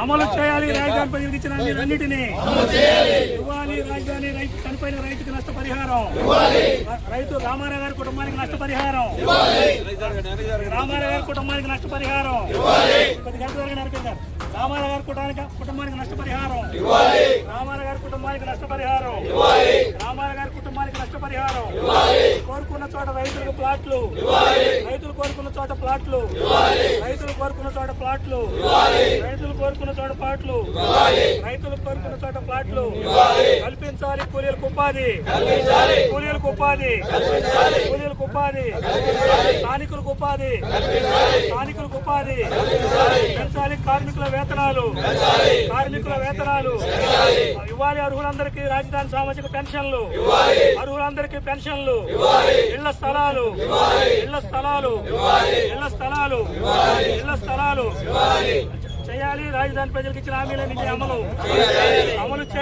అమలు చేయాలి. రాజధాని ప్రజలకు ఇచ్చిన హామీలన్నిటినీ ఇవ్వాలి. రాజధాని రైతు చనిపోయిన రైతుకి నష్టపరిహారం, రైతు రామారావు గారి కుటుంబానికి నష్టపరిహారం, రామారావు గారి కుటుంబానికి నష్టపరిహారం, రామారావు గారి కుటుంబానికి నష్టపరిహారం, రామారావు గారి కుటుంబానికి నష్టపరిహారం, రామారావు గారి కుటుంబానికి నష్టపరిహారం. కోరుకున్న చోట రైతులకు ప్లాట్లు, రైతులు కోరుకున్న చోట ప్లాట్లు, రైతులు కోరుకున్న చోట ప్లాట్లు, రైతులు కోరుకున్న చోట ప్లాట్లు, రైతులు కోరుకున్న చోట ప్లాట్లు కల్పించాలి. కూలీలకు ఉపాధి, కూలీలకు ఉపాధి, కూలీలకు ఉపాధి, స్థానికులకు ఉపాధి, స్థానికులకు ఉపాధి పెంచాలి. కార్మికుల వేతనాలు, కార్మికుల వేతనాలు ఇవ్వాలి. అర్హులందరికీ రాజధాని సామాజిక పెన్షన్లు, అర్హులందరికీ పెన్షన్లు, ఇళ్ల స్థలాలు, ఇళ్ల స్థలాలు, ఇళ్ల స్థలాలు, ఇళ్ల స్థలాలు చేయాలి. రాజధాని ప్రజలకు ఇచ్చిన హామీలన్నింటినీ అమలు చేయాలి.